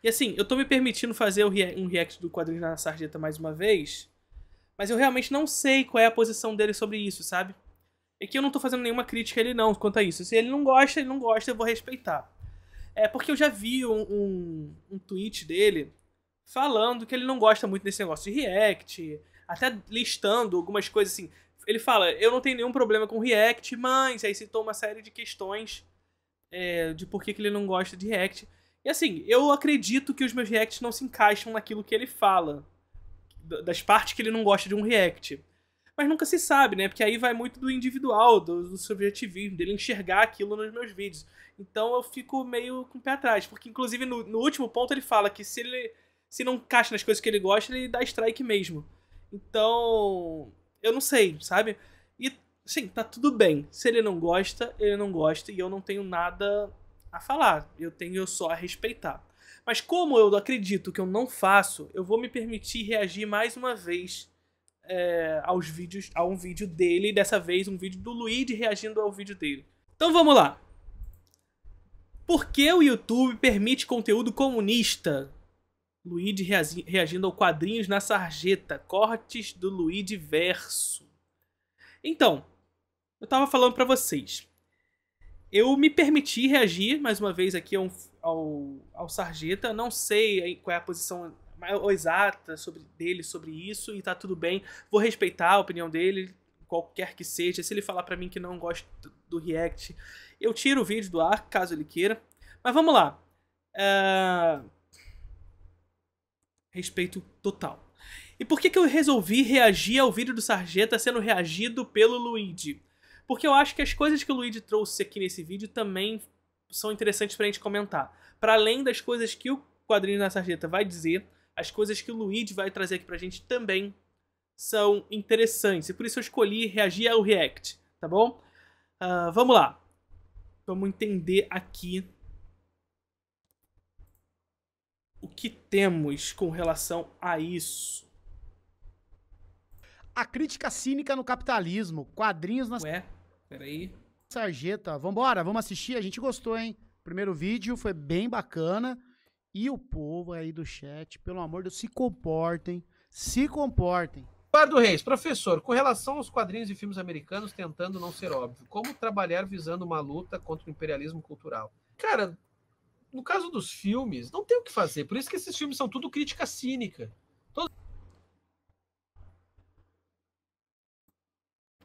E assim, eu tô me permitindo fazer um react do Quadrinhos na Sarjeta mais uma vez, mas eu realmente não sei qual é a posição dele sobre isso, sabe? É que eu não tô fazendo nenhuma crítica a ele não quanto a isso. Se ele não gosta, eu vou respeitar. É porque eu já vi um tweet dele falando que ele não gosta muito desse negócio de react, até listando algumas coisas assim. Ele fala, eu não tenho nenhum problema com react, mas aí citou uma série de questões de por que ele não gosta de react. E assim, eu acredito que os meus reacts não se encaixam naquilo que ele fala, das partes que ele não gosta de um react. Mas nunca se sabe, né? Porque aí vai muito do individual, do subjetivismo, dele enxergar aquilo nos meus vídeos. Então eu fico meio com o pé atrás. Porque, inclusive, no último ponto ele fala que se não encaixa nas coisas que ele gosta, ele dá strike mesmo. Então, eu não sei, sabe? E, sim, tá tudo bem. Se ele não gosta, ele não gosta. E eu não tenho nada a falar. Eu tenho só a respeitar. Mas como eu acredito que eu não faço, eu vou me permitir reagir mais uma vez a um vídeo dele, dessa vez um vídeo do Luigi reagindo ao vídeo dele. Então vamos lá. Por que o YouTube permite conteúdo comunista? Luigi reagindo ao Quadrinhos na Sarjeta, cortes do Luigi verso. Então, eu tava falando pra vocês. Eu me permiti reagir mais uma vez aqui ao Sarjeta. Não sei qual é a posição exata dele sobre isso e tá tudo bem. Vou respeitar a opinião dele, qualquer que seja. Se ele falar pra mim que não gosta do react, eu tiro o vídeo do ar, caso ele queira. Mas vamos lá. Respeito total. E por que eu resolvi reagir ao vídeo do Sarjeta sendo reagido pelo Luigi? Porque eu acho que as coisas que o Luigi trouxe aqui nesse vídeo também são interessantes pra gente comentar. Para além das coisas que o Quadrinho na Sarjeta vai dizer, as coisas que o Luigi vai trazer aqui pra gente também são interessantes. E por isso eu escolhi reagir ao react, tá bom? Vamos lá. Vamos entender aqui o que temos com relação a isso. A crítica cínica no capitalismo, quadrinhos na Peraí. Sarjeta. Vambora, vamos assistir? A gente gostou, hein? O primeiro vídeo foi bem bacana. E o povo aí do chat, pelo amor de Deus, se comportem. Se comportem. Eduardo Reis, professor, com relação aos quadrinhos e filmes americanos tentando não ser óbvio, como trabalhar visando uma luta contra o imperialismo cultural? Cara, no caso dos filmes, não tem o que fazer. Por isso que esses filmes são tudo crítica cínica.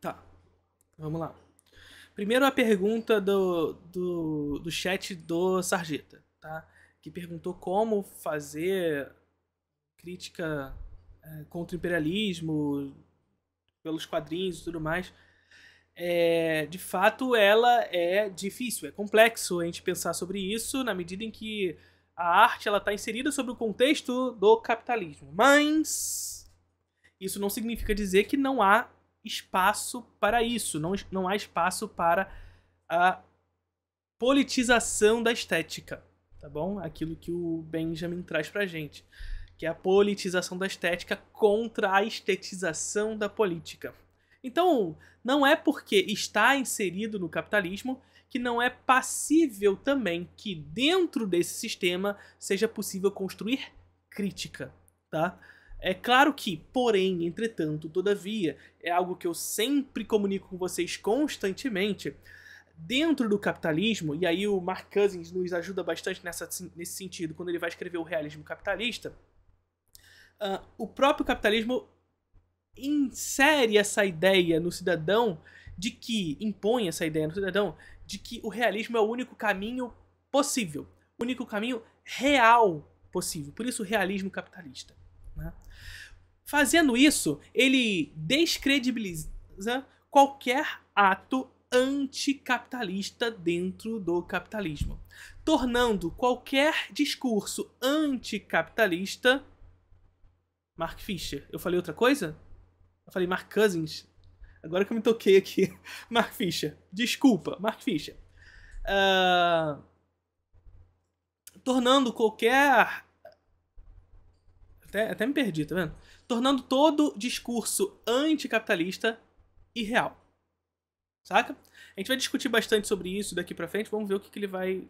Tá, vamos lá. Primeiro a pergunta do chat do Sarjeta, tá? Que perguntou como fazer crítica contra o imperialismo, pelos quadrinhos e tudo mais. De fato, ela é difícil, é complexo a gente pensar sobre isso na medida em que a arte está inserida sobre o contexto do capitalismo. Mas isso não significa dizer que não há espaço para isso, não há espaço para a politização da estética, tá bom? Aquilo que o Benjamin traz pra gente, que é a politização da estética contra a estetização da política. Então, não é porque está inserido no capitalismo que não é passível também que dentro desse sistema seja possível construir crítica, tá? É claro que, porém, entretanto, todavia, é algo que eu sempre comunico com vocês constantemente, dentro do capitalismo, e aí o Mark Cousins nos ajuda bastante nesse sentido, quando ele vai escrever o realismo capitalista, o próprio capitalismo insere essa ideia no cidadão impõe essa ideia no cidadão de que o realismo é o único caminho possível, o único caminho real possível. Por isso o realismo capitalista, né? Fazendo isso, ele descredibiliza qualquer ato anticapitalista dentro do capitalismo, tornando qualquer discurso anticapitalista Mark Fisher. Eu falei outra coisa? Eu falei Mark Cousins. Agora que eu me toquei aqui. Mark Fisher. Desculpa, Mark Fisher. Tornando qualquer... Até me perdi, tá vendo? Tornando todo discurso anticapitalista irreal. Saca? A gente vai discutir bastante sobre isso daqui pra frente. Vamos ver o que ele vai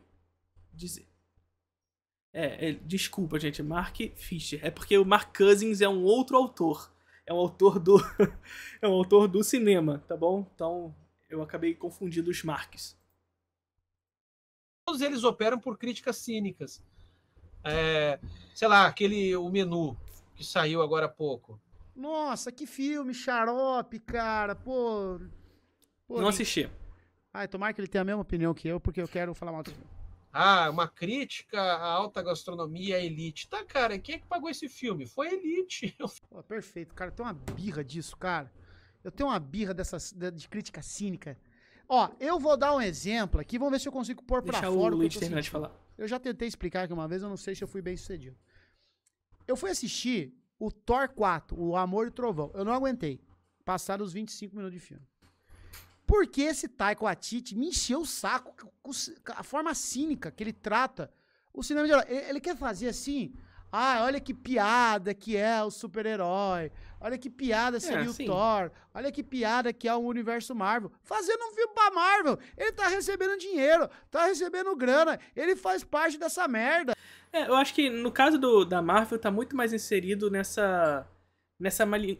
dizer. Desculpa, gente, Mark Fisher. É porque o Mark Cousins é um outro autor. É um autor do é um autor do cinema, tá bom? Então eu acabei confundindo os Marks. Todos eles operam por críticas cínicas. Sei lá, o Menu, que saiu agora há pouco. Nossa, que filme xarope, cara. Pô, Não assisti. Ai, tomara que ele tenha a mesma opinião que eu, porque eu quero falar mal desse filme. Uma crítica à alta gastronomia, à elite. Tá, cara, quem é que pagou esse filme? Foi a elite. Pô, perfeito, cara. Eu tenho uma birra disso, cara. Eu tenho uma birra de crítica cínica. Ó, eu vou dar um exemplo aqui, vamos ver se eu consigo pôr pra Deixa fora o o que eu Luiz tô terminar de sentindo. falar. Eu já tentei explicar aqui uma vez, eu não sei se eu fui bem sucedido. Eu fui assistir o Thor 4, o Amor e o Trovão. Eu não aguentei. Passaram os 25 minutos de filme. Porque esse Taika Waititi me encheu o saco com a forma cínica que ele trata o cinema de herói. Ele quer fazer assim... olha que piada que é o super-herói. Olha que piada seria o Thor. Olha que piada que é o universo Marvel. Fazendo um filme pra Marvel. Ele tá recebendo dinheiro, tá recebendo grana. Ele faz parte dessa merda. Eu acho que no caso da Marvel tá muito mais inserido nessa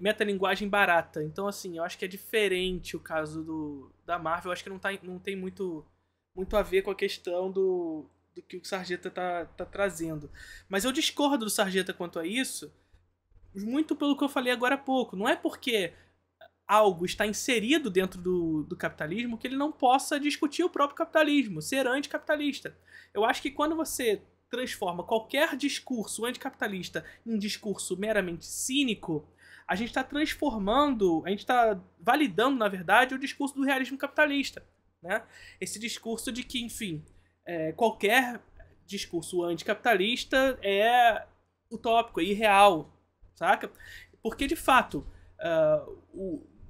metalinguagem barata. Então, assim, eu acho que é diferente o caso da Marvel. Eu acho que não tem muito a ver com a questão do que o Sarjeta tá trazendo. Mas eu discordo do Sarjeta quanto a isso, muito pelo que eu falei agora há pouco. Não é porque algo está inserido dentro do capitalismo que ele não possa discutir o próprio capitalismo, ser anticapitalista. Eu acho que quando você transforma qualquer discurso anticapitalista em discurso meramente cínico, a gente está validando, na verdade, o discurso do realismo capitalista, né? Esse discurso de que, enfim, qualquer discurso anticapitalista é utópico, é irreal, saca? Porque, de fato,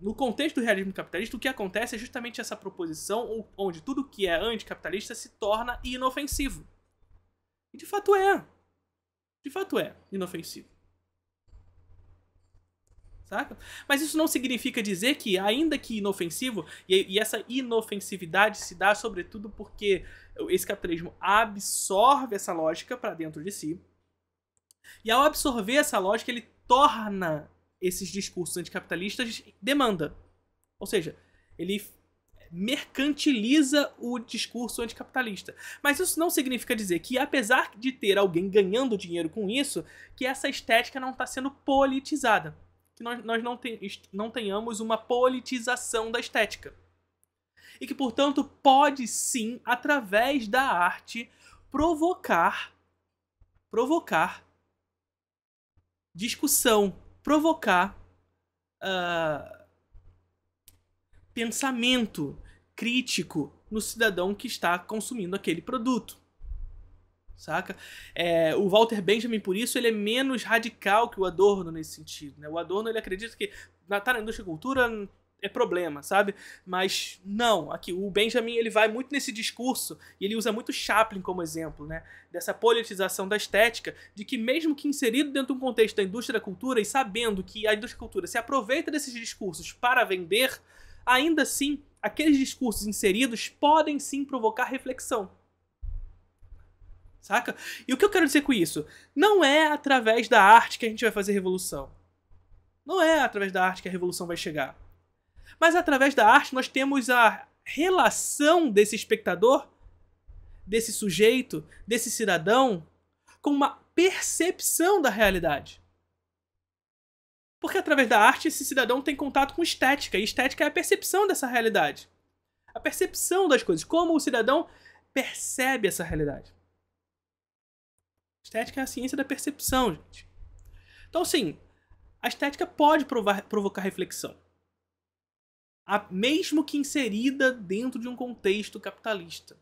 no contexto do realismo capitalista, o que acontece é justamente essa proposição onde tudo que é anticapitalista se torna inofensivo. E de fato é. De fato é inofensivo. Saca? Mas isso não significa dizer que, ainda que inofensivo, e essa inofensividade se dá sobretudo porque esse capitalismo absorve essa lógica para dentro de si. E ao absorver essa lógica, ele torna esses discursos anticapitalistas demanda. Ou seja, ele mercantiliza o discurso anticapitalista. Mas isso não significa dizer que, apesar de ter alguém ganhando dinheiro com isso, que essa estética não está sendo politizada. Que nós não tenhamos uma politização da estética. E que, portanto, pode sim, através da arte, provocar discussão, provocar pensamento crítico no cidadão que está consumindo aquele produto. Saca? O Walter Benjamin, por isso, ele é menos radical que o Adorno nesse sentido, né? O Adorno, ele acredita que tá na indústria da cultura é problema, sabe? Mas não, aqui o Benjamin, ele vai muito nesse discurso e ele usa muito Chaplin como exemplo, né? Dessa politização da estética, de que mesmo que inserido dentro de um contexto da indústria da cultura e sabendo que a indústria da cultura se aproveita desses discursos para vender, ainda assim, aqueles discursos inseridos podem sim provocar reflexão. Saca? E o que eu quero dizer com isso? Não é através da arte que a gente vai fazer revolução. Não é através da arte que a revolução vai chegar. Mas através da arte nós temos a relação desse espectador, desse sujeito, desse cidadão, com uma percepção da realidade. Porque através da arte esse cidadão tem contato com estética, e estética é a percepção dessa realidade. A percepção das coisas, como o cidadão percebe essa realidade. Estética é a ciência da percepção, gente. Então, sim, a estética pode provocar reflexão. Mesmo que inserida dentro de um contexto capitalista.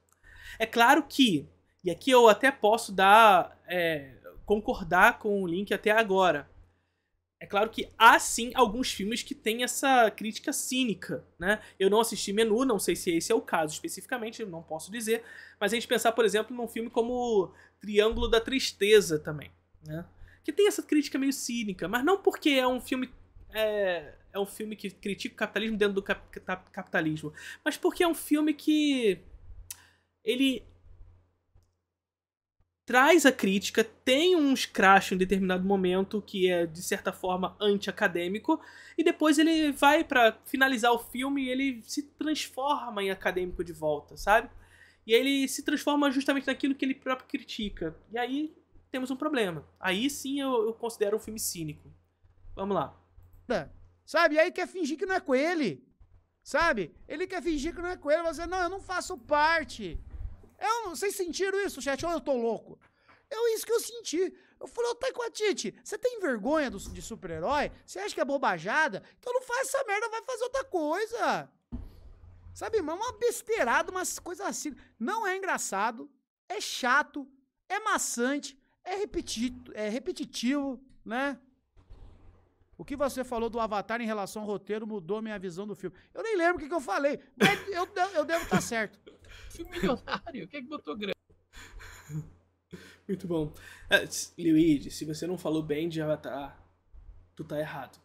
É claro que, e aqui eu até posso concordar com o Link até agora, é claro que há sim alguns filmes que têm essa crítica cínica, né? Eu não assisti Menu, não sei se esse é o caso especificamente, não posso dizer, mas a gente pensar, por exemplo, num filme como Triângulo da Tristeza também, né? Que tem essa crítica meio cínica, mas não porque é um filme um filme que critica o capitalismo dentro do capitalismo, mas porque é um filme que ele traz a crítica, tem um escracho em determinado momento que é, de certa forma, anti-acadêmico, e depois ele vai pra finalizar o filme e ele se transforma em acadêmico de volta, sabe? E aí ele se transforma justamente naquilo que ele próprio critica. E aí temos um problema. Aí sim eu considero um filme cínico. Vamos lá. Sabe? E aí quer fingir que não é com ele. Sabe? Ele quer fingir que não é com ele. Você, não, eu não faço parte. Vocês sentiram isso, chat? Ou eu tô louco? Isso que eu senti. Eu falei, ô Taika Waititi, você tem vergonha de super-herói? Você acha que é bobajada? Então não faz essa merda, vai fazer outra coisa. Sabe, mano? Uma besteirada, umas coisas assim. Não é engraçado, é chato, é maçante, é repetitivo, né? O que você falou do Avatar em relação ao roteiro mudou minha visão do filme. Eu nem lembro o que eu falei, mas eu devo estar certo. Filme milionário, o que é que botou grana? Muito bom. Luigi, se você não falou bem de Avatar, tu tá errado.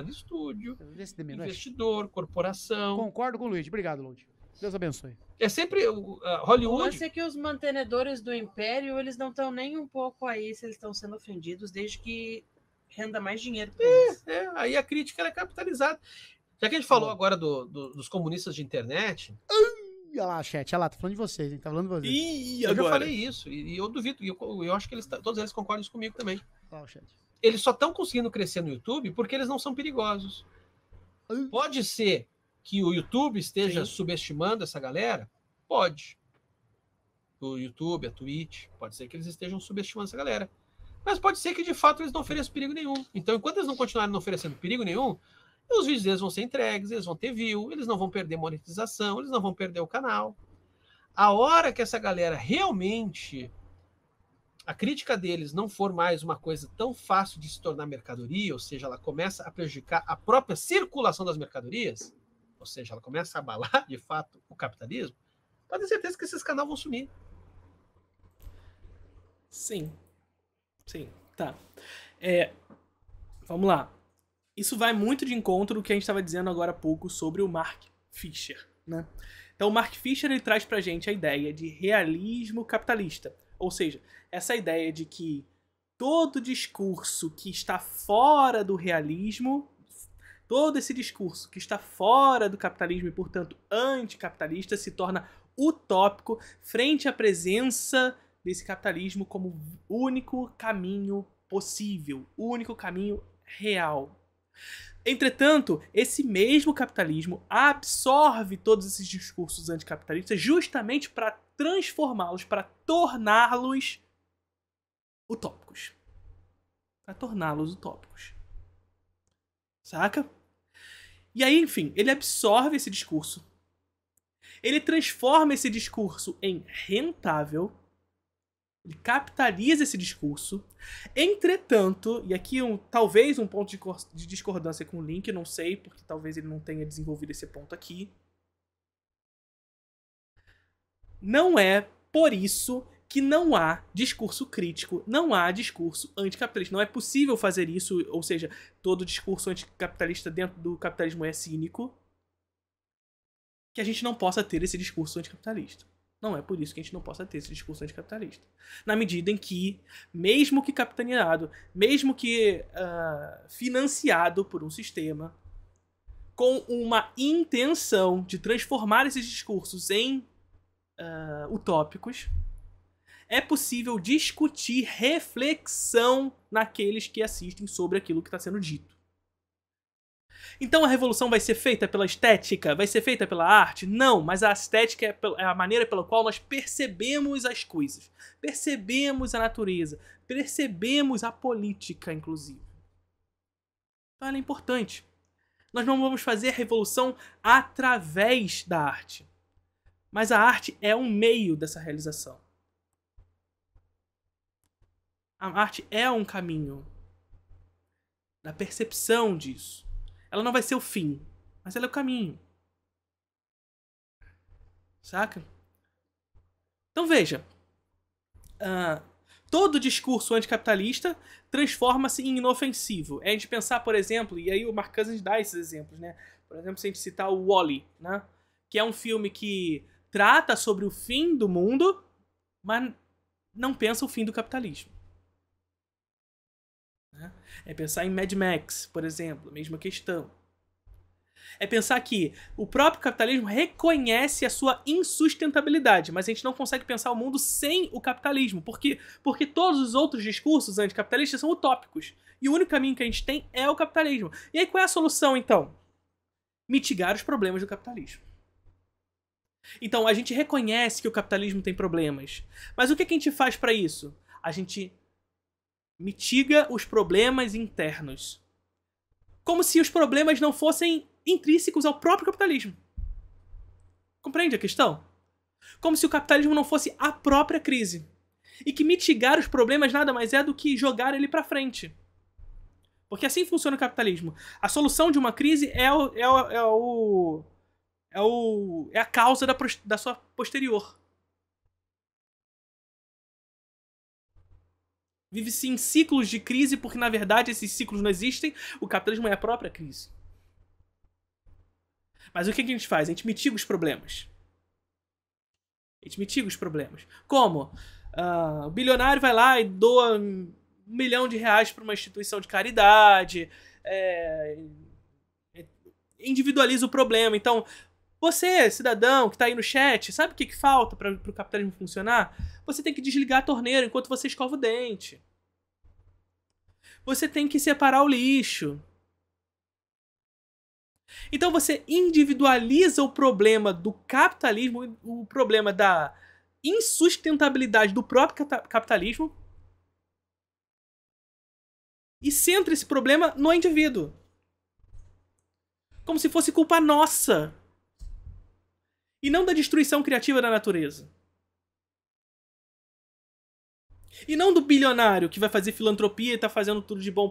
Estúdio, Esse diminui. investidor, corporação. Concordo com o Luigi. Obrigado, Luigi. Deus abençoe. É sempre O Hollywood. lance é que os mantenedores do império, eles não estão nem um pouco aí se eles estão sendo ofendidos, desde que renda mais dinheiro pra eles. Aí a crítica ela é capitalizada. Já que a gente falou agora dos comunistas de internet, Olha lá, chat. Olha lá, tô falando de vocês, hein? Tá falando de vocês. E eu agora? já falei isso, e eu duvido, e eu acho que todos eles concordam isso comigo também. Olha lá, chat. Eles só estão conseguindo crescer no YouTube porque eles não são perigosos. Pode ser que o YouTube esteja subestimando essa galera? Pode. O YouTube, a Twitch, pode ser que eles estejam subestimando essa galera. Mas pode ser que de fato eles não ofereçam perigo nenhum. Então, enquanto eles não continuarem não oferecendo perigo nenhum, os vídeos deles vão ser entregues, eles vão ter view, eles não vão perder monetização, eles não vão perder o canal. A hora que essa galera realmente, a crítica deles não for mais uma coisa tão fácil de se tornar mercadoria, ou seja, ela começa a prejudicar a própria circulação das mercadorias, ou seja, ela começa a abalar, de fato, o capitalismo, pode ter certeza que esses canais vão sumir. Sim. Sim, tá. Vamos lá. Isso vai muito de encontro do que a gente estava dizendo agora há pouco sobre o Mark Fisher, né? Então o Mark Fisher ele traz pra gente a ideia de realismo capitalista. Ou seja, essa ideia de que todo discurso que está fora do realismo, todo esse discurso que está fora do capitalismo e, portanto, anticapitalista, se torna utópico frente à presença desse capitalismo como único caminho possível, único caminho real. Entretanto, esse mesmo capitalismo absorve todos esses discursos anticapitalistas justamente para transformá-los, para torná-los utópicos. Para torná-los utópicos. Saca? E aí, enfim, ele absorve esse discurso. Ele transforma esse discurso em rentável. Ele capitaliza esse discurso. Entretanto, e aqui talvez um ponto de discordância com o Link, não sei, porque talvez ele não tenha desenvolvido esse ponto aqui. Não é por isso que não há discurso crítico, não há discurso anticapitalista. Não é possível fazer isso, ou seja, todo discurso anticapitalista dentro do capitalismo é cínico, que a gente não possa ter esse discurso anticapitalista. Não é por isso que a gente não possa ter esse discurso anticapitalista. Na medida em que, mesmo que capitaneado, mesmo que financiado por um sistema, com uma intenção de transformar esses discursos em utópicos, é possível discutir reflexão naqueles que assistem sobre aquilo que está sendo dito. Então a revolução vai ser feita pela estética? Vai ser feita pela arte? Não, mas a estética é a maneira pela qual nós percebemos as coisas. Percebemos a natureza. Percebemos a política, inclusive. Então ela é importante. Nós não vamos fazer a revolução através da arte. Mas a arte é um meio dessa realização. A arte é um caminho da percepção disso. Ela não vai ser o fim, mas ela é o caminho. Saca? Então veja. Todo discurso anticapitalista transforma-se em inofensivo. É a gente pensar, por exemplo, e aí o Mark Cousins dá esses exemplos, né? Por exemplo, se a gente citar o Wall-E, né? Que é um filme que trata sobre o fim do mundo, mas não pensa o fim do capitalismo. É pensar em Mad Max, por exemplo, a mesma questão. É pensar que o próprio capitalismo reconhece a sua insustentabilidade, mas a gente não consegue pensar o mundo sem o capitalismo. Por quê? Porque todos os outros discursos anticapitalistas são utópicos. E o único caminho que a gente tem é o capitalismo. E aí qual é a solução, então? Mitigar os problemas do capitalismo. Então, a gente reconhece que o capitalismo tem problemas. Mas o que a gente faz para isso? A gente mitiga os problemas internos. Como se os problemas não fossem intrínsecos ao próprio capitalismo. Compreende a questão? Como se o capitalismo não fosse a própria crise. E que mitigar os problemas nada mais é do que jogar ele para frente. Porque assim funciona o capitalismo. A solução de uma crise é a causa da sua posterior. Vive-se em ciclos de crise porque, na verdade, esses ciclos não existem. O capitalismo é a própria crise. Mas o que a gente faz? A gente mitiga os problemas. A gente mitiga os problemas. Como? O bilionário vai lá e doa R$1 milhão para uma instituição de caridade. Individualiza o problema. Então, você, cidadão, que está aí no chat, sabe o que falta para o capitalismo funcionar? Você tem que desligar a torneira enquanto você escova o dente. Você tem que separar o lixo. Então você individualiza o problema do capitalismo, o problema da insustentabilidade do próprio capitalismo, e centra esse problema no indivíduo. Como se fosse culpa nossa. E não da destruição criativa da natureza. E não do bilionário que vai fazer filantropia e tá fazendo tudo de bom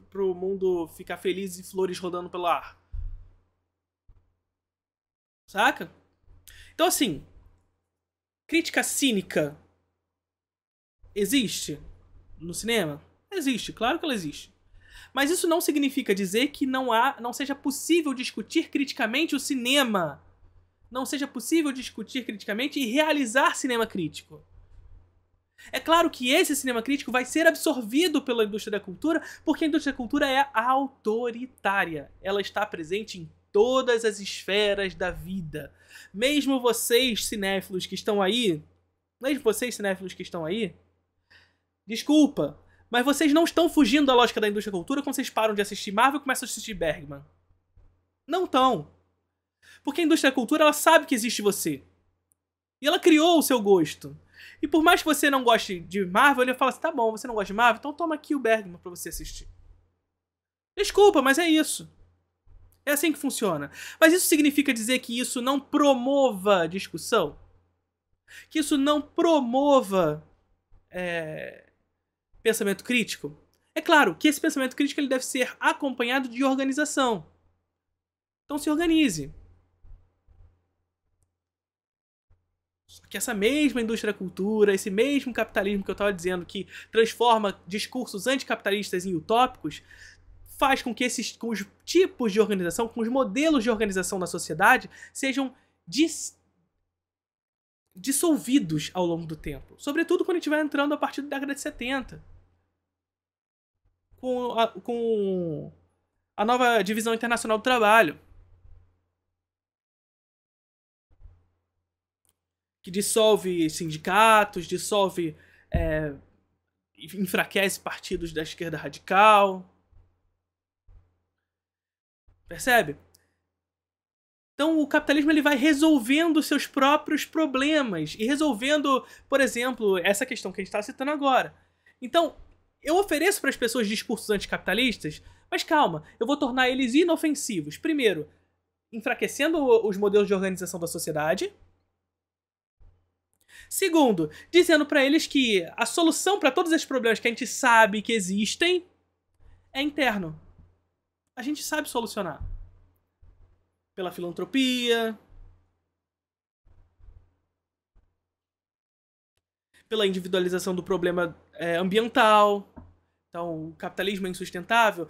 pro mundo ficar feliz e flores rodando pelo ar. Saca? Então, assim, crítica cínica existe no cinema? Existe, claro que ela existe. Mas isso não significa dizer que não seja possível discutir criticamente o cinema. Não seja possível discutir criticamente e realizar cinema crítico. É claro que esse cinema crítico vai ser absorvido pela indústria da cultura, porque a indústria da cultura é autoritária. Ela está presente em todas as esferas da vida. Mesmo vocês, cinéfilos que estão aí, desculpa, mas vocês não estão fugindo da lógica da indústria da cultura quando vocês param de assistir Marvel e começam a assistir Bergman. Não estão. Porque a indústria da cultura, ela sabe que existe você. E ela criou o seu gosto. E por mais que você não goste de Marvel, ele fala assim, tá bom, você não gosta de Marvel, então toma aqui o Bergman pra você assistir. Desculpa, mas é isso. É assim que funciona. Mas isso significa dizer que isso não promova discussão? Que isso não promova pensamento crítico? É claro que esse pensamento crítico ele deve ser acompanhado de organização. Então se organize. Só que essa mesma indústria da cultura, esse mesmo capitalismo que eu estava dizendo que transforma discursos anticapitalistas em utópicos, faz com que com os tipos de organização, com os modelos de organização da sociedade sejam dissolvidos ao longo do tempo. Sobretudo quando a gente vai entrando a partir da década de 70. Com a nova divisão internacional do trabalho. Que dissolve sindicatos, enfraquece partidos da esquerda radical. Percebe? Então o capitalismo ele vai resolvendo seus próprios problemas e resolvendo, por exemplo, essa questão que a gente está citando agora. Então, eu ofereço para as pessoas discursos anticapitalistas, mas calma, eu vou tornar eles inofensivos. Primeiro, enfraquecendo os modelos de organização da sociedade. Segundo, dizendo para eles que a solução para todos esses problemas que a gente sabe que existem é interno. A gente sabe solucionar. Pela filantropia, pela individualização do problema ambiental. Então, o capitalismo é insustentável,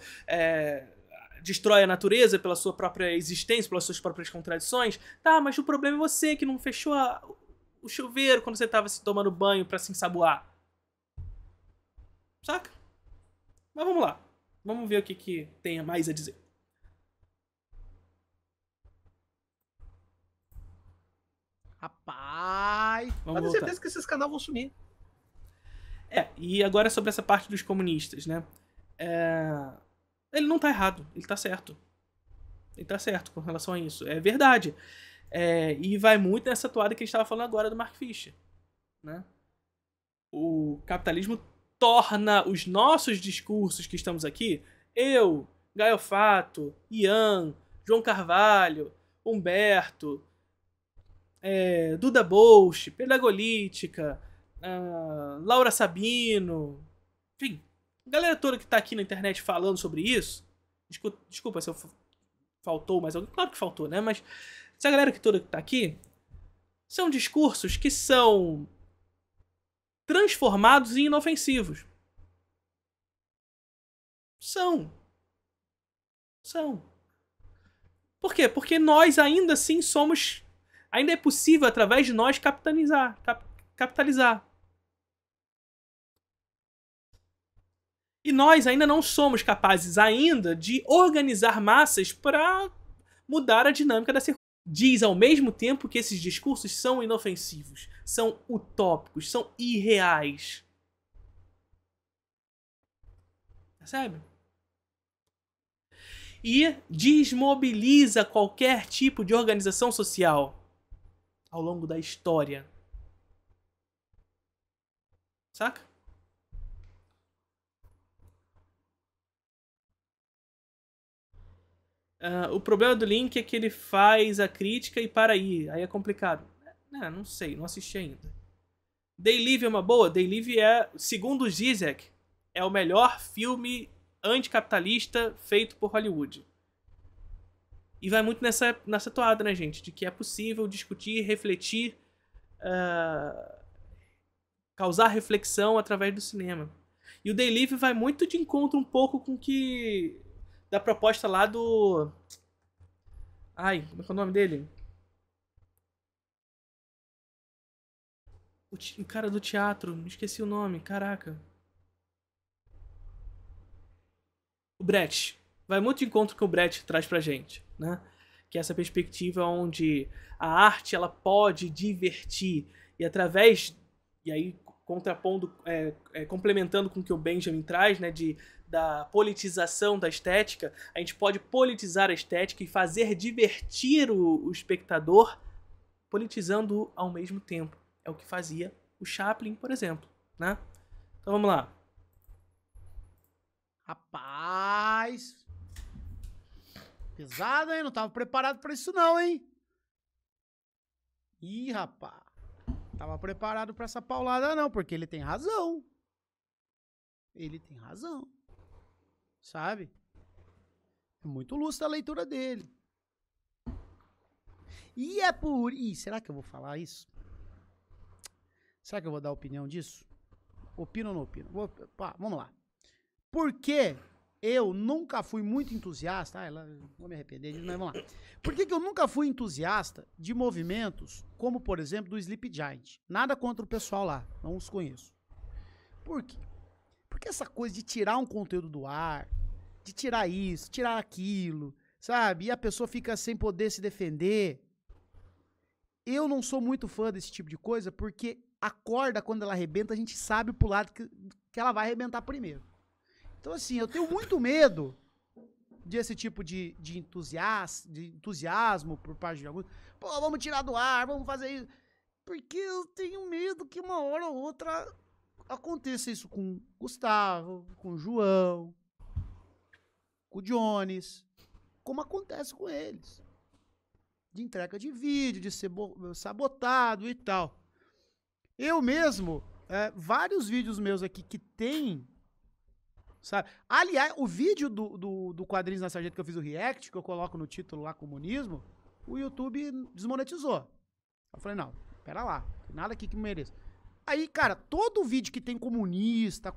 destrói a natureza pela sua própria existência, pelas suas próprias contradições. Tá, mas o problema é você que não fechou o o chuveiro quando você tava se tomando banho pra se ensaboar. Saca? Mas vamos lá. Vamos ver o que tem mais a dizer. Rapaz. Vamos Mas tenho voltar. certeza que esses canais vão sumir. E agora sobre essa parte dos comunistas, né? Ele não tá errado, ele tá certo. Ele tá certo com relação a isso. É verdade. E vai muito nessa toada que a gente estava falando agora do Mark Fisher. Né? O capitalismo torna os nossos discursos que estamos aqui, eu, Gaio Fato, Ian, João Carvalho, Humberto, Duda Bolsch, Pedagolítica, Laura Sabino, enfim, a galera toda que tá aqui na internet falando sobre isso, desculpa se eu faltou mais alguém, claro que faltou, né? Mas essa galera toda que tá aqui são discursos que são transformados em inofensivos. São. Por quê? Porque nós ainda assim somos... Ainda é possível, através de nós, capitalizar. E nós ainda não somos capazes ainda de organizar massas para mudar a dinâmica da circunstância. Diz ao mesmo tempo que esses discursos são inofensivos, são utópicos, são irreais. Percebe? E desmobiliza qualquer tipo de organização social ao longo da história. Saca? O problema do Link é que ele faz a crítica e para aí. Aí é complicado. Não sei, não assisti ainda. They Live é uma boa? They Live é, segundo o Zizek, é o melhor filme anticapitalista feito por Hollywood. E vai muito nessa toada, né, gente? De que é possível discutir, refletir, causar reflexão através do cinema. E o They Live vai muito de encontro um pouco com que... da proposta lá do... Ai, como é que é o nome dele? O cara do teatro, esqueci o nome, caraca. O Brecht. Vai muito de encontro com o Brecht traz pra gente, né? Que é essa perspectiva onde a arte ela pode divertir e através... E aí contrapondo, complementando com o que o Benjamin traz, né? Da politização da estética, a gente pode politizar a estética e fazer divertir o espectador politizando ao mesmo tempo. É o que fazia o Chaplin, por exemplo, né? Então vamos lá. Rapaz. Pesado, hein? Não tava preparado pra isso não, hein? Ih, rapaz. Tava preparado pra essa paulada não, porque ele tem razão. Ele tem razão. Sabe? É muito lúcida a leitura dele. E é por... Ih, será que eu vou falar isso? Será que eu vou dar opinião disso? Opino ou não opino? Vamos lá. Porque eu nunca fui muito entusiasta... vou me arrepender disso, mas vamos lá. Por que eu nunca fui entusiasta de movimentos como, por exemplo, do Sleep Giant? Nada contra o pessoal lá. Não os conheço. Por quê? Porque essa coisa de tirar um conteúdo do ar, de tirar isso, tirar aquilo, sabe? E a pessoa fica sem poder se defender. Eu não sou muito fã desse tipo de coisa, porque a corda, quando ela arrebenta, a gente sabe pro lado que ela vai arrebentar primeiro. Então, assim, eu tenho muito medo desse tipo de entusiasmo por parte de alguns. Pô, vamos tirar do ar, vamos fazer isso. Porque eu tenho medo que uma hora ou outra aconteça isso com o Gustavo, com o João, com o Jones, como acontece com eles. De entrega de vídeo, de ser sabotado e tal. Eu mesmo, vários vídeos meus aqui que tem, sabe? Aliás, o vídeo do Quadrinhos na Sarjeta que eu fiz o react, que eu coloco no título lá, comunismo, o YouTube desmonetizou. Eu falei, não, pera lá, tem nada aqui que me mereça. Aí, cara, todo vídeo que tem comunista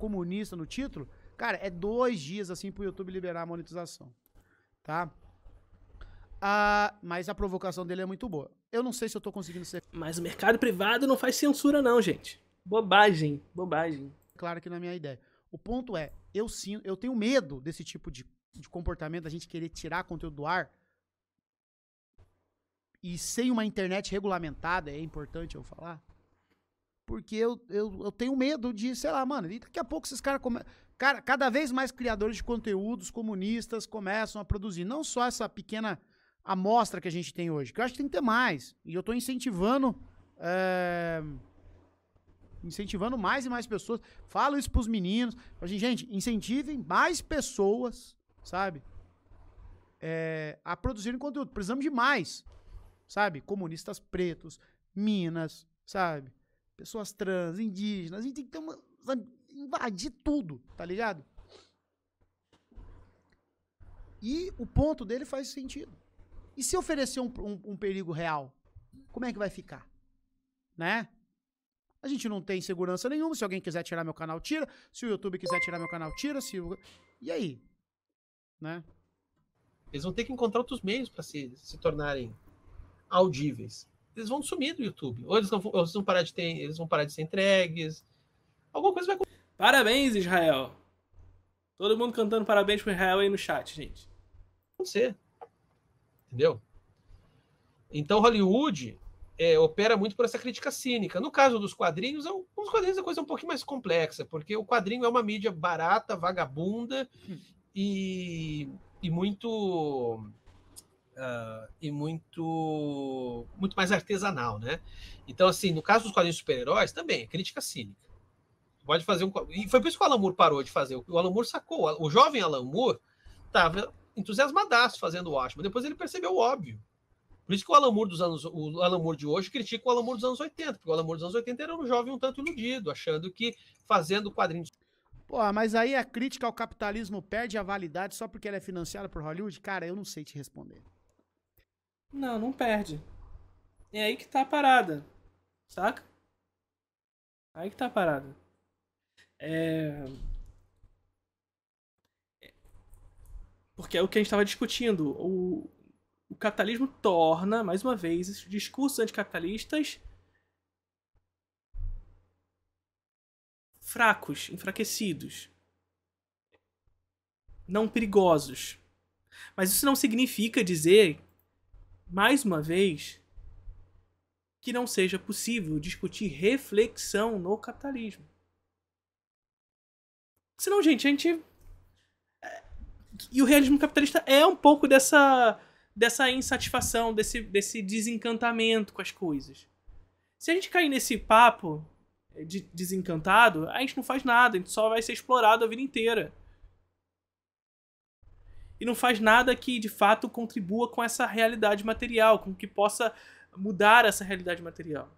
no título, cara, é 2 dias assim pro YouTube liberar a monetização, tá? Mas a provocação dele é muito boa. eu não sei se eu tô conseguindo ser Mas o mercado privado não faz censura não, gente. Bobagem, bobagem. claro aqui na minha ideia. O ponto é, eu tenho medo desse tipo de comportamento, da gente querer tirar conteúdo do ar. E sem uma internet regulamentada, é importante eu falar. Porque eu tenho medo de, sei lá, mano, e daqui a pouco esses caras Cara, cada vez mais criadores de conteúdos comunistas começam a produzir. Não só essa pequena amostra que a gente tem hoje, que eu acho que tem que ter mais. E eu tô incentivando mais e mais pessoas. Falo isso pros meninos. Gente, incentivem mais pessoas, sabe? A produzirem conteúdo. Precisamos de mais, sabe? Comunistas pretos, minas, sabe? Pessoas trans, indígenas. A gente tem que ter invadir tudo, tá ligado? E o ponto dele faz sentido. E se oferecer um perigo real, como é que vai ficar? Né? A gente não tem segurança nenhuma. Se alguém quiser tirar meu canal, tira. Se o YouTube quiser tirar meu canal, tira. E aí? Né? Eles vão ter que encontrar outros meios para se tornarem audíveis. Eles vão sumir do YouTube. Ou eles vão parar de ser entregues. Alguma coisa vai acontecer. Parabéns, Israel. Todo mundo cantando parabéns pro Israel aí no chat, gente. Entendeu? Então, Hollywood opera muito por essa crítica cínica. No caso dos quadrinhos, os quadrinhos é coisa um pouquinho mais complexa, porque o quadrinho é uma mídia barata, vagabunda e muito mais artesanal, né? Então, assim, no caso dos quadrinhos de super-heróis, também é crítica cínica. Pode fazer e foi por isso que o Alan Moore parou de fazer. O Alan Moore sacou. O jovem Alan Moore estava entusiasmadaço fazendo o Watchmen. Depois ele percebeu o óbvio. Por isso que o Alan Moore de hoje critica o Alan Moore dos anos 80, porque o Alan Moore dos anos 80 era um jovem um tanto iludido, achando que fazendo quadrinhos. Pô, mas aí a crítica ao capitalismo perde a validade só porque ela é financiada por Hollywood? Cara, eu não sei te responder. Não perde. É aí que tá a parada. Saca? Aí que tá a parada. Porque é o que a gente estava discutindo. O capitalismo torna, mais uma vez, esses discursos anticapitalistas fracos, enfraquecidos. Não perigosos. Mas isso não significa dizer, mais uma vez, que não seja possível discutir reflexão no capitalismo. Senão, gente, E o realismo capitalista é um pouco dessa insatisfação, desse desencantamento com as coisas. Se a gente cair nesse papo de desencantado, a gente não faz nada, a gente só vai ser explorado a vida inteira. E não faz nada que, de fato, contribua com essa realidade material, com que possa mudar essa realidade material.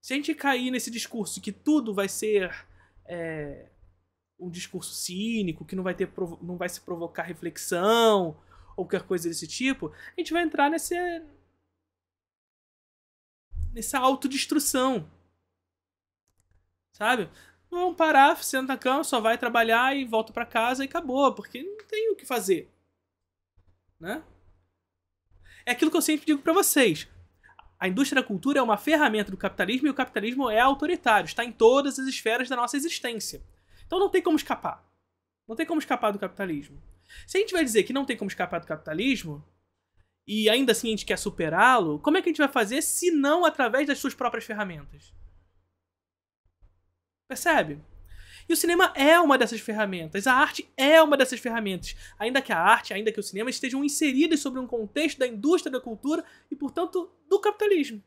Se a gente cair nesse discurso que tudo vai ser um discurso cínico, que não vai se provocar reflexão ou qualquer coisa desse tipo, a gente vai entrar nessa autodestruição. Sabe? Vamos parar, senta na cama, só vai trabalhar e volta pra casa e acabou, porque não tem o que fazer. Né? É aquilo que eu sempre digo pra vocês. A indústria da cultura é uma ferramenta do capitalismo e o capitalismo é autoritário, está em todas as esferas da nossa existência. Então não tem como escapar. Não tem como escapar do capitalismo. Se a gente vai dizer que não tem como escapar do capitalismo, e ainda assim a gente quer superá-lo, como é que a gente vai fazer se não através das suas próprias ferramentas? Percebe? E o cinema é uma dessas ferramentas. A arte é uma dessas ferramentas. Ainda que a arte, ainda que o cinema estejam inseridos sobre um contexto da indústria da cultura e, portanto, do capitalismo.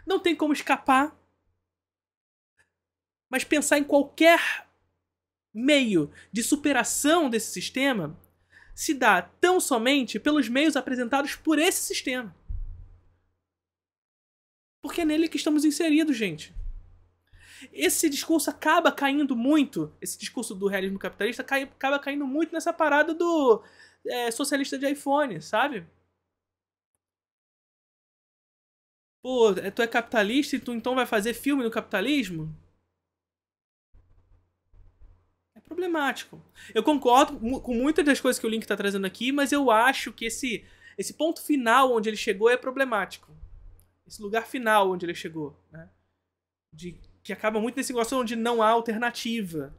Não tem como escapar. Mas pensar em qualquer meio de superação desse sistema se dá tão somente pelos meios apresentados por esse sistema. Porque é nele que estamos inseridos, gente. Esse discurso acaba caindo muito, esse discurso do realismo capitalista acaba caindo muito nessa parada do socialista de iPhone, sabe? Pô, tu é capitalista e tu então vai fazer filme no capitalismo? É problemático. Eu concordo com muitas das coisas que o Link tá trazendo aqui, mas eu acho que esse ponto final onde ele chegou é problemático. esse lugar final onde ele chegou, né? Que acaba muito nesse negócio onde não há alternativa.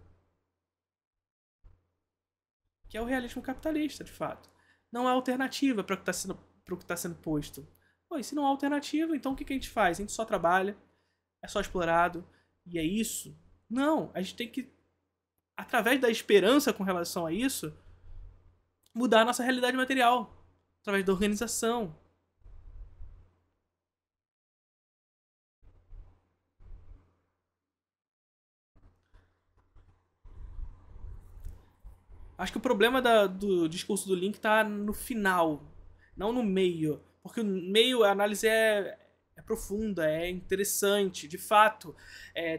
Que é o realismo capitalista, de fato. Não há alternativa para o que está sendo posto. Pô, e se não há alternativa, então o que a gente faz? A gente só trabalha, é só explorado, e é isso? Não, a gente tem que, através da esperança com relação a isso, mudar a nossa realidade material. Através da organização. Acho que o problema do discurso do Link tá no final, não no meio. Porque no meio a análise é profunda, é interessante. De fato,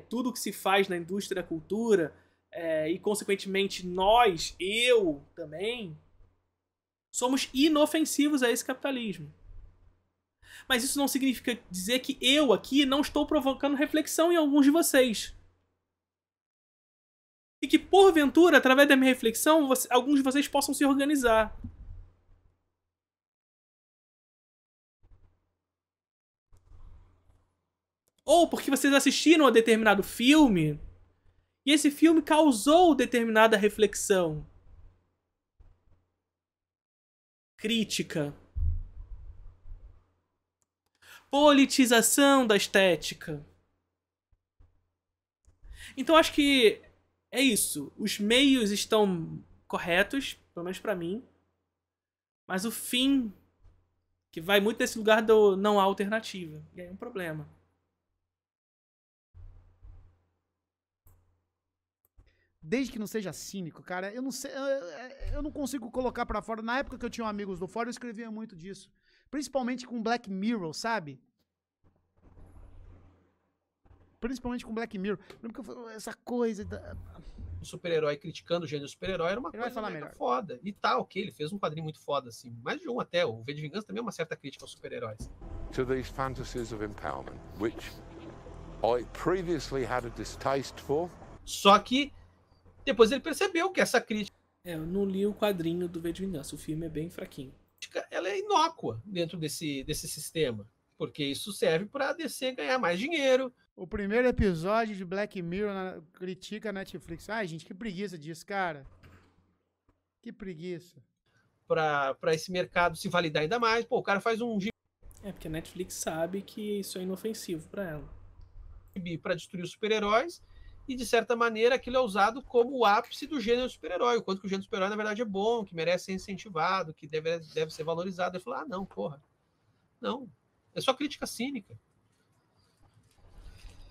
tudo que se faz na indústria da cultura, e consequentemente nós, eu também, somos inofensivos a esse capitalismo. Mas isso não significa dizer que eu aqui não estou provocando reflexão em alguns de vocês. E que, porventura, através da minha reflexão, alguns de vocês possam se organizar. Ou porque vocês assistiram a determinado filme e esse filme causou determinada reflexão. Crítica. Politização da estética. Então acho que é isso. Os meios estão corretos, pelo menos pra mim. Mas o fim, que vai muito nesse lugar do não há alternativa. E aí é um problema. Desde que não seja cínico, cara, eu não sei, eu não consigo colocar pra fora. Na época que eu tinha amigos do fórum, eu escrevia muito disso. Principalmente com Black Mirror, sabe? Principalmente com Black Mirror. Lembro que eu falei, essa coisa O super-herói criticando o gênero super-herói era uma Ele vai coisa falar mega melhor. foda. E tá, ok, ele fez um quadrinho muito foda, assim. Mais de um até. O V de Vingança também é uma certa crítica aos super-heróis. To these fantasies of empowerment, which I previously had a distaste for. Só que depois ele percebeu que essa crítica, Eu não li o quadrinho do V de Vingança. O filme é bem fraquinho. ela é inócua dentro desse sistema. Porque isso serve pra DC ganhar mais dinheiro. O primeiro episódio de Black Mirror critica a Netflix. Ai, gente, que preguiça disso, cara. Que preguiça. Pra esse mercado se validar ainda mais. Pô, o cara faz um Porque a Netflix sabe que isso é inofensivo pra ela. gibi pra destruir os super-heróis. E, de certa maneira, aquilo é usado como o ápice do gênero super-herói. O quanto que o gênero super-herói, na verdade, é bom, que merece ser incentivado, que deve ser valorizado. Ele falou, não, porra. Não. É só crítica cínica.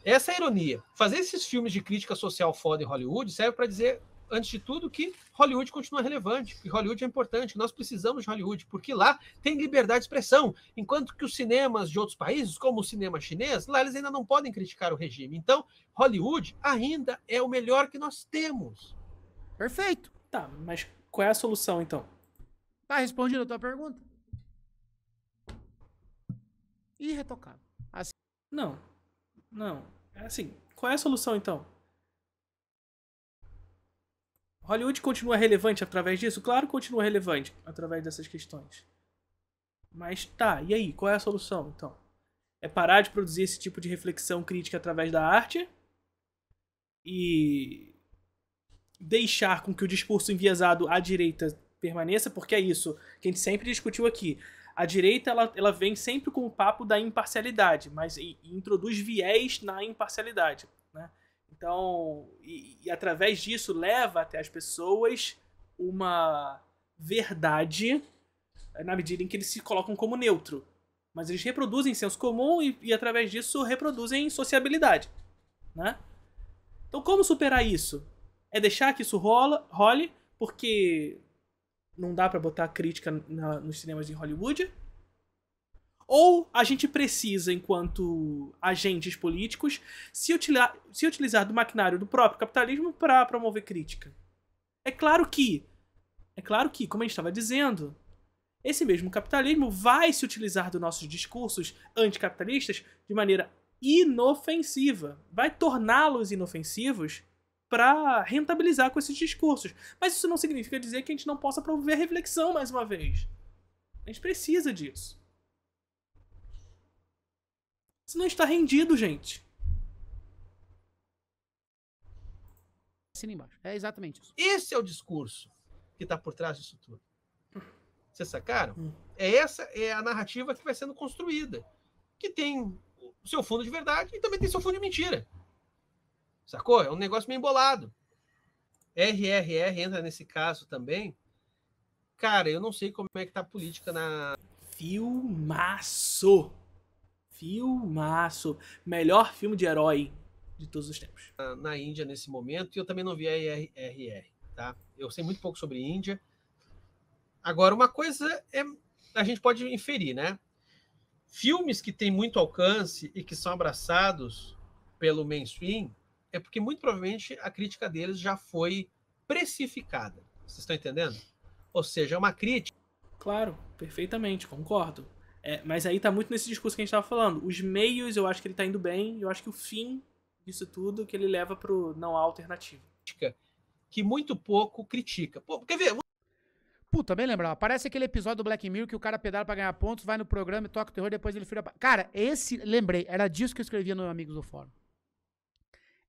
Essa é a ironia. Fazer esses filmes de crítica social foda em Hollywood serve para dizer, antes de tudo, que Hollywood continua relevante, que Hollywood é importante, que nós precisamos de Hollywood, porque lá tem liberdade de expressão, enquanto que os cinemas de outros países, como o cinema chinês, lá eles ainda não podem criticar o regime. Então, Hollywood ainda é o melhor que nós temos. Perfeito. Tá, mas qual é a solução então? Tá respondida a tua pergunta? Irretocável. Assim, Não. Assim, qual é a solução então? Hollywood continua relevante através disso? Claro que continua relevante através dessas questões. Mas tá, e aí? Qual é a solução então? É parar de produzir esse tipo de reflexão crítica através da arte e deixar com que o discurso enviesado à direita permaneça, porque é isso que a gente sempre discutiu aqui. A direita ela vem sempre com o papo da imparcialidade, mas introduz viés na imparcialidade, né? Então, e através disso leva até as pessoas uma verdade na medida em que eles se colocam como neutro. Mas eles reproduzem senso comum e através disso reproduzem sociabilidade, né? Então como superar isso? É deixar que isso role, porque não dá pra botar crítica nos cinemas de Hollywood? Ou a gente precisa, enquanto agentes políticos, se utilizar do maquinário do próprio capitalismo para promover crítica? É claro que, como a gente estava dizendo, esse mesmo capitalismo vai se utilizar dos nossos discursos anticapitalistas de maneira inofensiva. Vai torná-los inofensivos para rentabilizar com esses discursos. Mas isso não significa dizer que a gente não possa promover reflexão mais uma vez. A gente precisa disso. Você não está rendido, gente. Assina embaixo. É exatamente isso. Esse é o discurso que está por trás disso tudo. Vocês sacaram? Essa é a narrativa que vai sendo construída. Que tem o seu fundo de verdade e também tem seu fundo de mentira. Sacou? É um negócio meio embolado. RRR entra nesse caso também. Cara, eu não sei como é que tá a política na... Filmaço. Filmaço. Melhor filme de herói de todos os tempos. na Índia nesse momento, e eu também não vi a RRR, tá? Eu sei muito pouco sobre Índia. Agora, uma coisa a gente pode inferir, né? Filmes que têm muito alcance e que são abraçados pelo mainstream é porque, muito provavelmente, a crítica deles já foi precificada. Vocês estão entendendo? Ou seja, é uma crítica... Claro, perfeitamente, concordo. Mas aí tá muito nesse discurso que a gente tava falando. Os meios, eu acho que ele tá indo bem, eu acho que o fim disso tudo que ele leva pro não há alternativa. que muito pouco critica. Pô, quer ver? Puta, bem lembrado. Parece aquele episódio do Black Mirror que o cara pedala pra ganhar pontos, vai no programa e toca o terror, depois ele vira... Cara, lembrei, era disso que eu escrevia no Amigos do Fórum.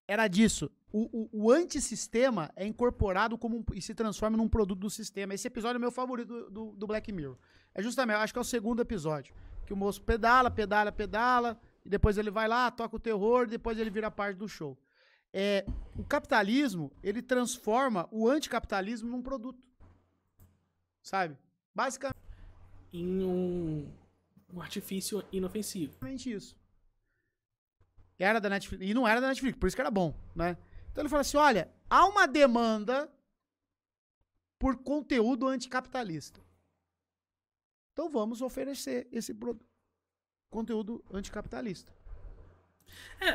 Era disso. O antissistema é incorporado e se transforma num produto do sistema. Esse episódio é o meu favorito do Black Mirror. É justamente, eu acho que é o segundo episódio. Que o moço pedala, e depois ele vai lá, toca o terror, e depois ele vira parte do show. O capitalismo, ele transforma o anticapitalismo num produto. Sabe? Basicamente Em um artifício inofensivo. isso. Era da Netflix, e não era da Netflix, por isso que era bom, né? Então ele fala assim, olha, há uma demanda por conteúdo anticapitalista. Então vamos oferecer esse conteúdo anticapitalista.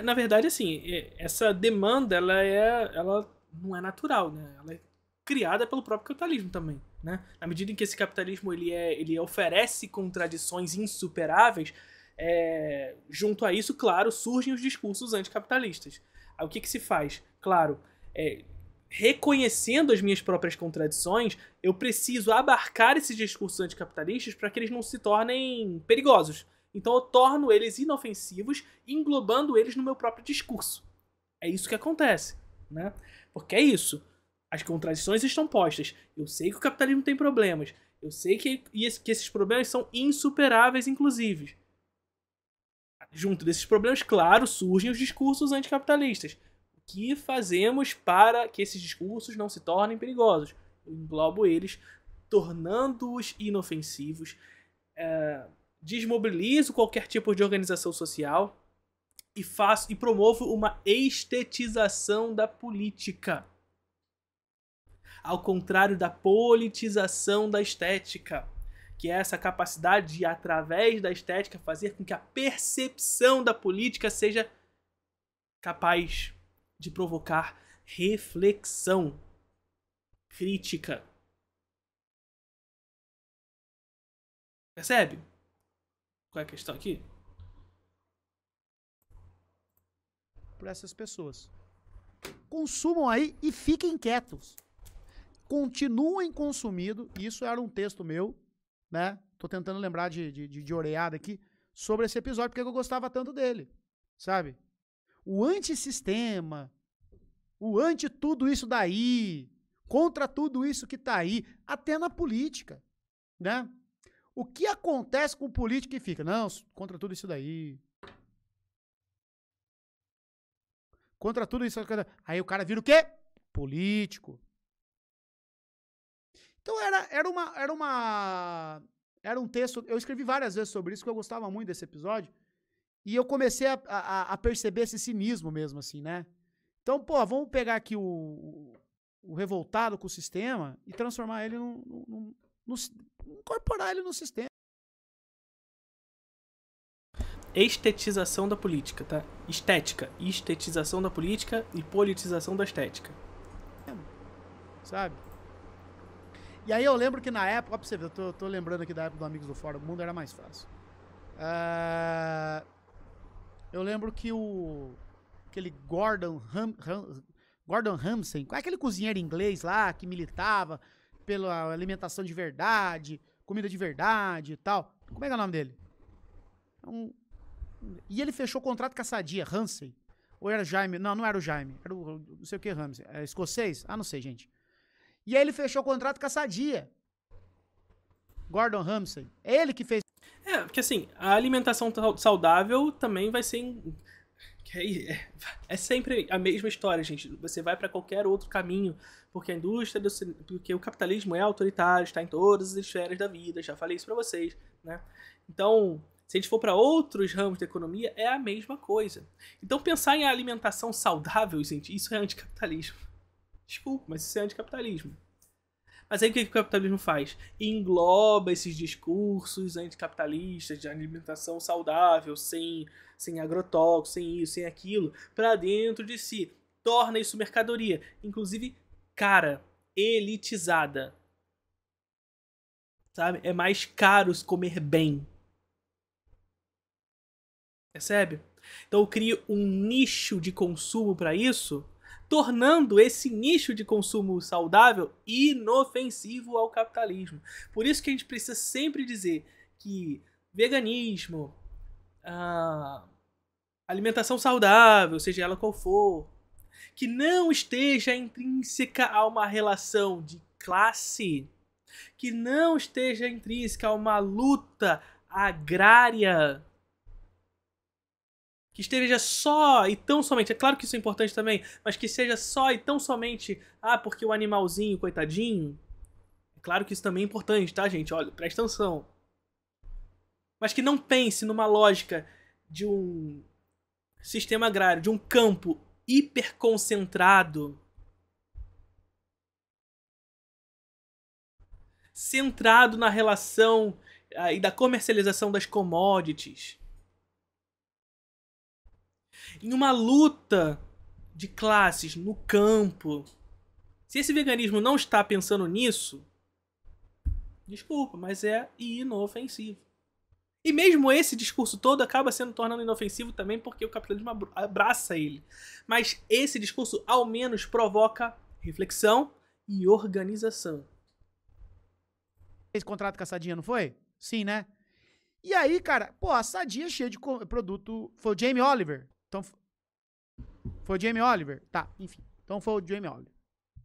Na verdade, assim, essa demanda, ela não é natural, né? Ela é criada pelo próprio capitalismo também, né? Na medida em que esse capitalismo ele oferece contradições insuperáveis, junto a isso, claro, surgem os discursos anticapitalistas. Aí o que se faz? Claro, reconhecendo as minhas próprias contradições, eu preciso abarcar esses discursos anticapitalistas para que eles não se tornem perigosos. Então eu torno eles inofensivos, englobando eles no meu próprio discurso. É isso que acontece, né? Porque é isso. As contradições estão postas. Eu sei que o capitalismo tem problemas. Eu sei que esses problemas são insuperáveis, inclusive. Junto desses problemas, claro, surgem os discursos anticapitalistas. O que fazemos para que esses discursos não se tornem perigosos? Eu englobo eles, tornando-os inofensivos, desmobilizo qualquer tipo de organização social e promovo uma estetização da política. Ao contrário da politização da estética, que é essa capacidade de, através da estética, fazer com que a percepção da política seja capaz de provocar reflexão crítica. Percebe? Qual é a questão aqui? Por essas pessoas. Consumam aí e fiquem quietos. Continuem consumindo. Isso era um texto meu, né? Tô tentando lembrar de oreada aqui sobre esse episódio, porque eu gostava tanto dele, sabe? O antissistema, o anti tudo isso daí, contra tudo isso que tá aí, até na política, né? O que acontece com o político que fica? Não, contra tudo isso daí. Contra tudo isso. Aí o cara vira o quê? Político. Então era um texto, eu escrevi várias vezes sobre isso, porque eu gostava muito desse episódio, e eu comecei a perceber esse cinismo mesmo, assim, né? Então, pô, vamos pegar aqui o revoltado com o sistema e transformar ele incorporar ele no sistema. Estetização da política, tá? Estética. Estetização da política e politização da estética. Sabe? E aí eu lembro que na época, ó, pra você ver, eu tô lembrando aqui da época do Amigos do Fórum, o mundo era mais fácil. Eu lembro que aquele Gordon Ramsay, aquele cozinheiro inglês lá, que militava pela alimentação de verdade, comida de verdade e tal. Como é que é o nome dele? Um E ele fechou o contrato com a Sadia, Ramsey. Ou era Jaime? Não, não era o Jaime. Era o não sei o que Ramsey. É escocês? Ah, não sei, gente. E aí ele fechou o contrato com a Sadia. Gordon Ramsay. É ele que fez. Porque assim, a alimentação saudável também vai ser... É sempre a mesma história, gente. Você vai para qualquer outro caminho, porque a indústria, porque o capitalismo é autoritário, está em todas as esferas da vida, já falei isso para vocês, né? Então, se a gente for para outros ramos da economia, é a mesma coisa. Então, pensar em alimentação saudável, gente, isso é anticapitalismo. Desculpa, mas isso é anticapitalismo. Mas aí o que o capitalismo faz? Engloba esses discursos anticapitalistas de alimentação saudável, sem agrotóxicos, sem isso, sem aquilo, para dentro de si. Torna isso mercadoria. Inclusive, cara, elitizada. Sabe? É mais caro comer bem. Percebe? Então eu crio um nicho de consumo para isso, tornando esse nicho de consumo saudável inofensivo ao capitalismo. Por isso que a gente precisa sempre dizer que veganismo, alimentação saudável, seja ela qual for, que não esteja intrínseca a uma relação de classe, que não esteja intrínseca a uma luta agrária, que esteja só e tão somente, é claro que isso é importante também, mas que seja só e tão somente, porque o animalzinho, coitadinho, é claro que isso também é importante, tá, gente? Olha, presta atenção. Mas que não pense numa lógica de um sistema agrário, de um campo hiperconcentrado, centrado na relação e da comercialização das commodities, em uma luta de classes no campo. Se esse veganismo não está pensando nisso, desculpa, mas é inofensivo. E mesmo esse discurso todo acaba sendo tornando inofensivo também porque o capitalismo abraça ele. Mas esse discurso ao menos provoca reflexão e organização. Esse contrato com a Sadia, não foi? Sim, né? E aí, cara, a Sadia é cheia de produto... Foi o Jamie Oliver. Então, foi o Jamie Oliver? Tá, enfim. Então foi o Jamie Oliver.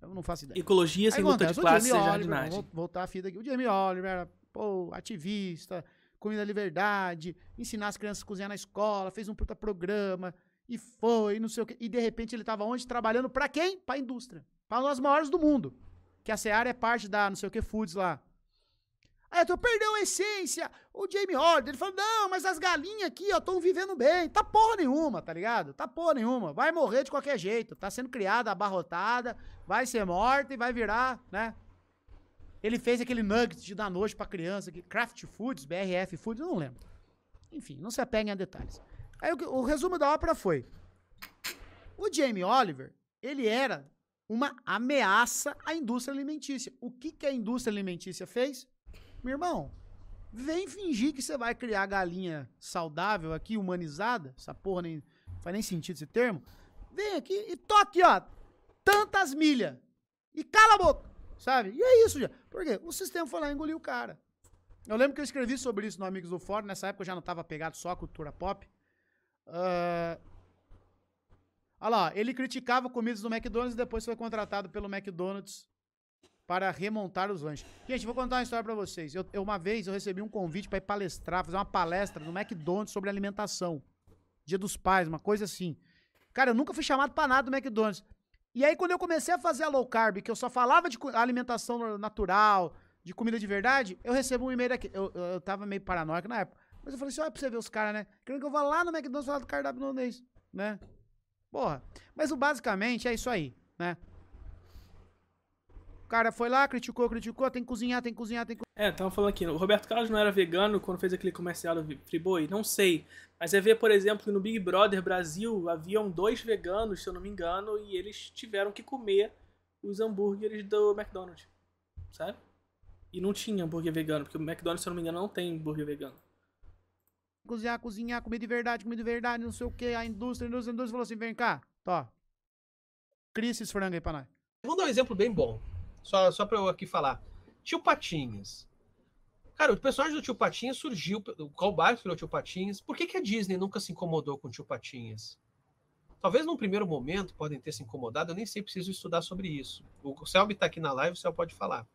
Eu não faço ideia. Ecologia sem luta de classe e jardinagem. Vou voltar a fita aqui. O Jamie Oliver era, ativista, comida de verdade, ensinar as crianças a cozinhar na escola, fez um puta programa, e foi, não sei o quê. E de repente ele tava onde? Trabalhando pra quem? Pra indústria. Pra uma das maiores do mundo. Que a Seara é parte da não sei o que Foods lá. Aí tu perdeu a essência. O Jamie Oliver, ele falou, não, mas as galinhas aqui, ó, estão vivendo bem. Tá porra nenhuma, tá ligado? Tá porra nenhuma. Vai morrer de qualquer jeito. Tá sendo criada, abarrotada, vai ser morta e vai virar, né? Ele fez aquele nugget de dar nojo pra criança, que Kraft Foods, BRF Foods, eu não lembro. Enfim, não se apeguem a detalhes. Aí o resumo da ópera foi, o Jamie Oliver, ele era uma ameaça à indústria alimentícia. O que a indústria alimentícia fez? Meu irmão, vem fingir que você vai criar galinha saudável aqui, humanizada. Essa porra não faz nem sentido esse termo. Vem aqui e toque, ó, tantas milhas. E cala a boca, sabe? E é isso já. Por quê? O sistema foi lá e engoliu o cara. Eu lembro que eu escrevi sobre isso no Amigos do Fórum. Nessa época eu já não tava pegado só a cultura pop. Olha lá, ele criticava comidas do McDonald's e depois foi contratado pelo McDonald's para remontar os lanches. Gente, vou contar uma história pra vocês. Uma vez eu recebi um convite para ir palestrar, fazer uma palestra no McDonald's sobre alimentação. Dia dos Pais, uma coisa assim. Cara, eu nunca fui chamado pra nada do McDonald's. E aí, quando eu comecei a fazer a low carb, que eu só falava de alimentação natural, de comida de verdade, eu recebo um e-mail daqui. Eu tava meio paranoico na época. Mas eu falei assim, olha pra você ver os caras, né? Querendo que eu vá lá no McDonald's falar do cardápio holandês, né? Porra. Mas basicamente é isso aí, né? O cara foi lá, criticou, tem que cozinhar. Tava falando aqui, o Roberto Carlos não era vegano quando fez aquele comercial do Friboi? Não sei. Mas é ver, por exemplo, que no Big Brother Brasil haviam 2 veganos, se eu não me engano, e eles tiveram que comer os hambúrgueres do McDonald's, sabe? E não tinha hambúrguer vegano, porque o McDonald's, se eu não me engano, não tem hambúrguer vegano. Cozinhar, comida de verdade, não sei o que, a indústria falou assim, vem cá, cria esses frangos aí pra nós. Vamos dar um exemplo bem bom. Só pra eu aqui falar. Tio Patinhas. Cara, o personagem do Tio Patinhas surgiu, o Karl Barks criou o Tio Patinhas. Por que a Disney nunca se incomodou com o Tio Patinhas? Talvez num primeiro momento podem ter se incomodado, eu nem sei, preciso estudar sobre isso. O Selby está aqui na live, o Selby pode falar.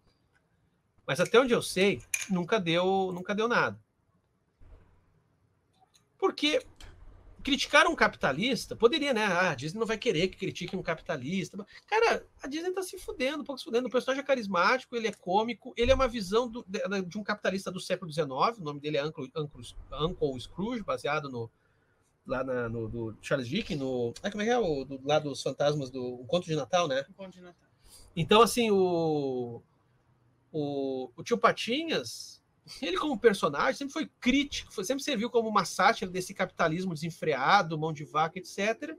Mas até onde eu sei, nunca deu nada. Porque criticar um capitalista, poderia, né? Ah, a Disney não vai querer que critique um capitalista. Cara, a Disney tá se fudendo, um pouco se fudendo. O personagem é carismático, ele é cômico, ele é uma visão de um capitalista do século XIX, o nome dele é Uncle Scrooge, baseado lá do Charles Dickens, como é que é? Lá dos fantasmas do Conto de Natal, né? Um Conto de Natal. Então, assim, o Tio Patinhas, ele como personagem sempre foi crítico, sempre serviu como uma sátira desse capitalismo desenfreado, mão de vaca, etc.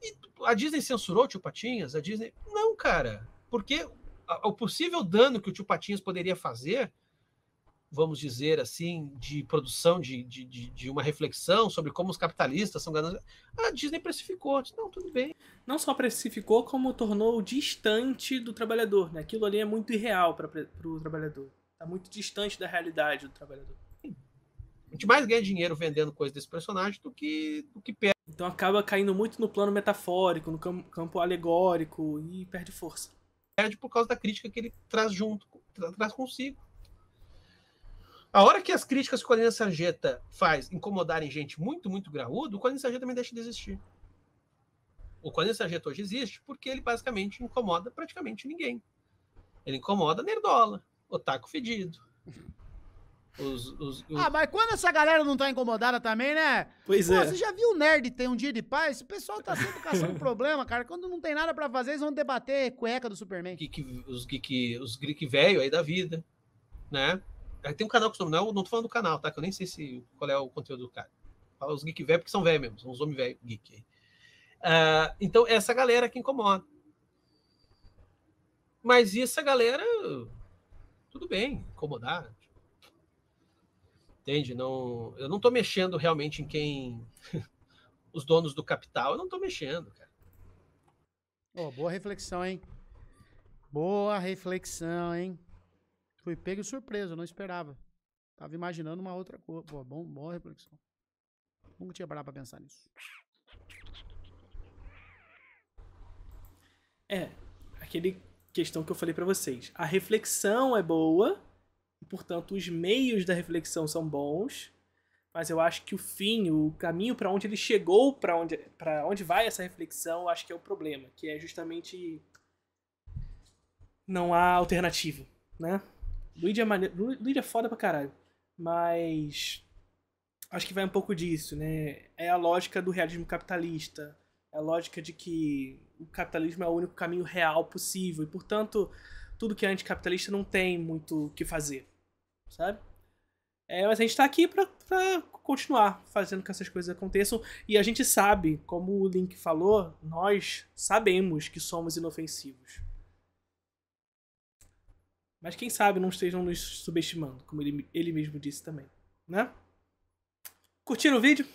E a Disney censurou o Tio Patinhas? A Disney... Não, cara. Porque o possível dano que o Tio Patinhas poderia fazer, vamos dizer assim, de produção de uma reflexão sobre como os capitalistas são gananciosos, a Disney precificou. Disse, não, tudo bem. Não só precificou, como tornou distante do trabalhador, né? Aquilo ali é muito irreal para o trabalhador. Tá muito distante da realidade do trabalhador. A gente mais ganha dinheiro vendendo coisa desse personagem do que perde. Então acaba caindo muito no plano metafórico, no campo alegórico e perde força. Por causa da crítica que ele traz traz consigo. A hora que as críticas que o Colina Sarjeta faz incomodarem gente muito, muito graúdo, o Colina Sarjeta também deixa de existir. O Colina Sarjeta hoje existe porque ele basicamente incomoda praticamente ninguém. Ele incomoda nerdola, otaku fedido. Mas quando essa galera não tá incomodada também, né? Pois é. Você já viu o Nerd ter um dia de paz? O pessoal tá sempre caçando problema, cara. Quando não tem nada pra fazer, eles vão debater cueca do Superman. Os geek velho aí da vida, né? Tem um canal que não tô falando do canal, tá? Que eu nem sei qual é o conteúdo do cara. Fala os geek velho porque são velho mesmo, são os homens velho geek aí. Então, essa galera que incomoda. Mas essa galera, tudo bem, incomodar. Entende? Não, eu não tô mexendo realmente em quem... os donos do capital, eu não tô mexendo, cara. Boa reflexão, hein? Boa reflexão, hein? Fui pego surpresa, eu não esperava. Tava imaginando uma outra coisa. Boa reflexão. Nunca tinha parado pra pensar nisso. Aquele questão que eu falei pra vocês. A reflexão é boa, e portanto os meios da reflexão são bons, mas eu acho que o fim, o caminho pra onde ele chegou, pra onde vai essa reflexão, eu acho que é o problema, que é justamente não há alternativa, né? Luigi é foda pra caralho, mas acho que vai um pouco disso, né? É a lógica do realismo capitalista, é a lógica de que o capitalismo é o único caminho real possível e, portanto, tudo que é anticapitalista não tem muito o que fazer, sabe? Mas a gente tá aqui pra continuar fazendo que essas coisas aconteçam, e a gente sabe, como o Link falou, nós sabemos que somos inofensivos. Mas quem sabe não estejam nos subestimando, como ele mesmo disse também, né? Curtiram o vídeo?